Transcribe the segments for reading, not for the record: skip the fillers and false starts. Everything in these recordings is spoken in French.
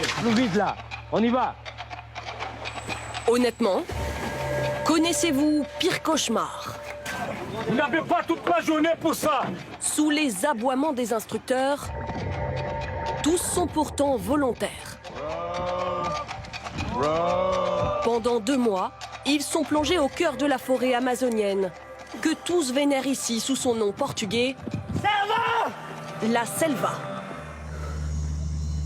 plus vite là, on y va. Honnêtement, connaissez-vous pire cauchemar? Vous n'avez pas toute la journée pour ça. Sous les aboiements des instructeurs, tous sont pourtant volontaires. Pendant 2 mois, ils sont plongés au cœur de la forêt amazonienne, que tous vénèrent ici sous son nom portugais, la selva.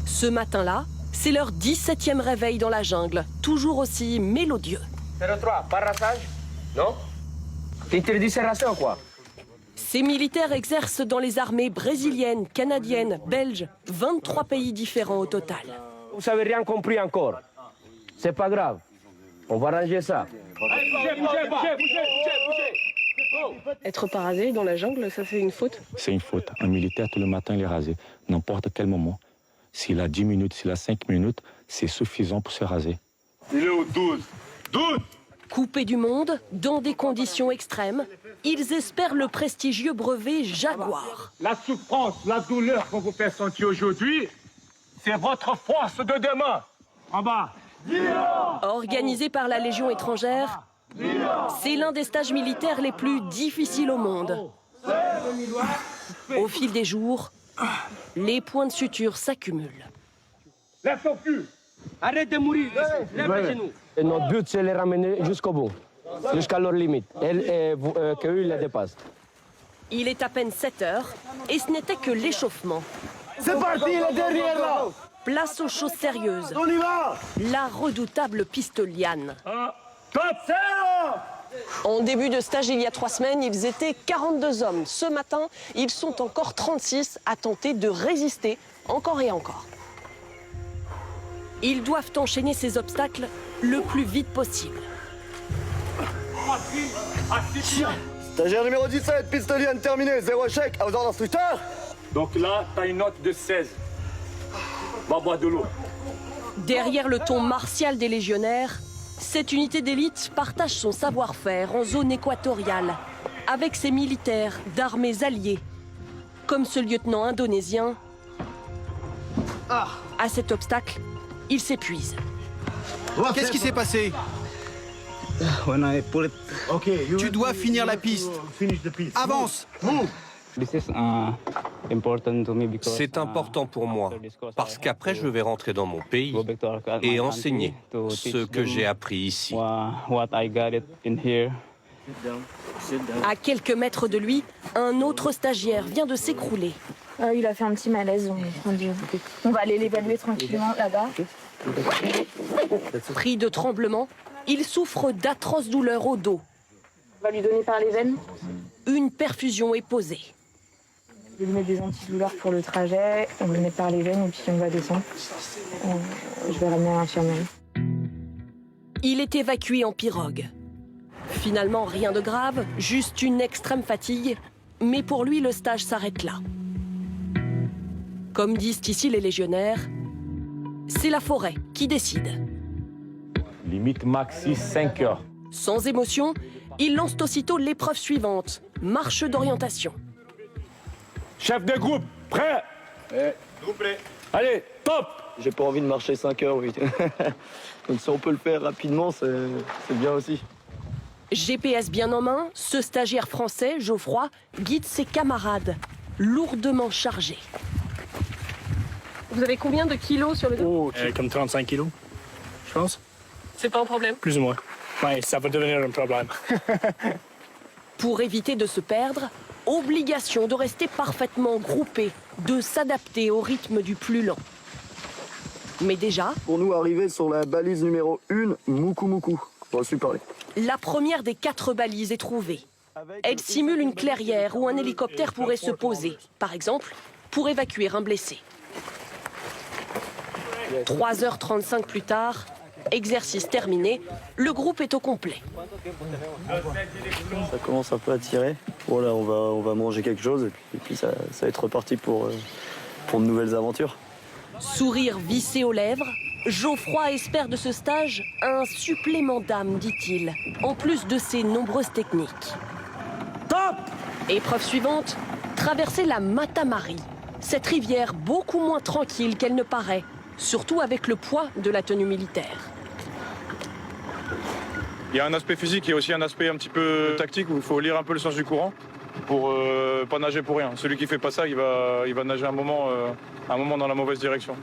Ce matin-là, c'est leur 17e réveil dans la jungle, toujours aussi mélodieux. 03, parassage? Non? T'interdis serration quoi? Ces militaires exercent dans les armées brésiliennes, canadiennes, belges, 23 pays différents au total. Vous n'avez rien compris encore. C'est pas grave. On va ranger ça. Être parasé dans la jungle, ça c'est une faute? C'est une faute. Un militaire, tous les matins, il est rasé. N'importe quel moment. S'il a 10 minutes, s'il a 5 minutes, c'est suffisant pour se raser. Il est au 12. 12! Coupés du monde, dans des conditions extrêmes, ils espèrent le prestigieux brevet Jaguar. La souffrance, la douleur qu'on vous fait sentir aujourd'hui, c'est votre force de demain. En bas. Organisé par la Légion étrangère, c'est l'un des stages militaires les plus difficiles au monde. Au fil des jours, les points de suture s'accumulent. Lève ton cul. Arrête de mourir. Lève les genoux. Et notre but, c'est les ramener jusqu'au bout, jusqu'à leur limite, et qu'eux, ils les dépassent. Il est à peine 7 heures, et ce n'était que l'échauffement. C'est parti, il est derrière là. Place aux choses sérieuses. On y va. La redoutable pistoliane. Top, c'est En début de stage, il y a 3 semaines, ils étaient 42 hommes. Ce matin, ils sont encore 36 à tenter de résister encore et encore. Ils doivent enchaîner ces obstacles le plus vite possible. Stagiaire numéro 17, pistolienne terminée, 0 échec, à aux ordres d'instructeur. Donc là, t'as une note de 16. Va boire de l'eau. Derrière le ton martial des légionnaires, cette unité d'élite partage son savoir-faire en zone équatoriale avec ses militaires d'armées alliées, comme ce lieutenant indonésien. À cet obstacle, il s'épuise. Qu'est-ce qui s'est passé? Tu dois finir la piste. Avance! C'est important pour moi, parce qu'après je vais rentrer dans mon pays et enseigner ce que j'ai appris ici. À quelques mètres de lui, un autre stagiaire vient de s'écrouler. Il a fait un petit malaise. On va aller l'évaluer tranquillement là-bas. Pris de tremblement, il souffre d'atroces douleurs au dos. On va lui donner par les veines. Une perfusion est posée. Je vais lui mettre des antidouleurs pour le trajet. On le met par les veines et puis on va descendre. Je vais ramener à l'infirmerie. Il est évacué en pirogue. Finalement, rien de grave, juste une extrême fatigue. Mais pour lui, le stage s'arrête là. Comme disent ici les légionnaires, c'est la forêt qui décide. Limite maxi 5 heures. Sans émotion, il lance aussitôt l'épreuve suivante, marche d'orientation. Chef de groupe, prêt? Prêt. Allez, top! J'ai pas envie de marcher 5 heures, oui. Donc si on peut le faire rapidement, c'est bien aussi. GPS bien en main, ce stagiaire français, Geoffroy, guide ses camarades, lourdement chargés. Vous avez combien de kilos sur le dos? Comme 35 kilos, je pense. C'est pas un problème. Plus ou moins. Ouais, ça va devenir un problème. Pour éviter de se perdre, obligation de rester parfaitement groupé, de s'adapter au rythme du plus lent. Mais déjà... Pour nous, arriver sur la balise numéro 1, Muku. Bon, super. La première des 4 balises est trouvée. Elle simule une clairière où un hélicoptère pourrait se poser, par exemple, pour évacuer un blessé. 3h35 plus tard, exercice terminé, le groupe est au complet. Ça commence un peu à tirer. Bon là, on va manger quelque chose et puis ça va être reparti pour de nouvelles aventures. Sourire vissé aux lèvres, Geoffroy espère de ce stage un supplément d'âme, dit-il, en plus de ses nombreuses techniques. Top! Épreuve suivante, traverser la Matamari, cette rivière beaucoup moins tranquille qu'elle ne paraît, surtout avec le poids de la tenue militaire. Il y a un aspect physique et aussi un aspect un petit peu tactique où il faut lire un peu le sens du courant pour pas nager pour rien. Celui qui fait pas ça, il va nager un moment dans la mauvaise direction.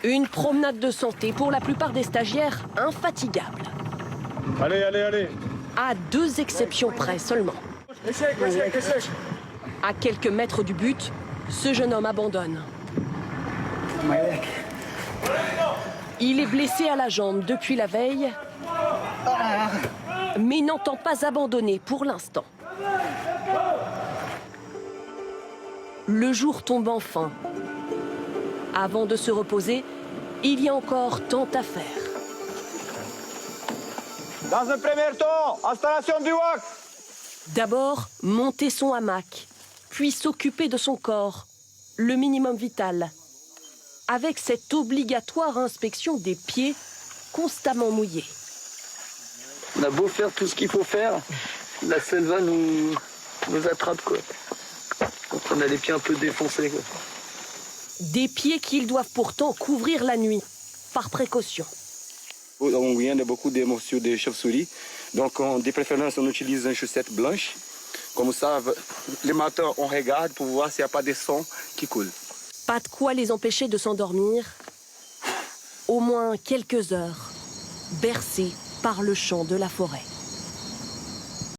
Une promenade de santé pour la plupart des stagiaires infatigables. Allez, allez, allez. À 2 exceptions près seulement. À quelques mètres du but, ce jeune homme abandonne. Il est blessé à la jambe depuis la veille, mais n'entend pas abandonner pour l'instant. Le jour tombe enfin. Avant de se reposer, il y a encore tant à faire. Dans un premier temps, installation du WAC. D'abord, monter son hamac, puis s'occuper de son corps, le minimum vital, avec cette obligatoire inspection des pieds constamment mouillés. On a beau faire tout ce qu'il faut faire, la selva nous attrape, quoi. Quand on a les pieds un peu défoncés, quoi. Des pieds qu'ils doivent pourtant couvrir la nuit, par précaution. On vient de beaucoup d'émotions de chauves-souris, donc de préférence on utilise une chaussette blanche. Comme ça, le matin on regarde pour voir s'il n'y a pas de sang qui coule. Pas de quoi les empêcher de s'endormir. Au moins quelques heures, bercés par le chant de la forêt.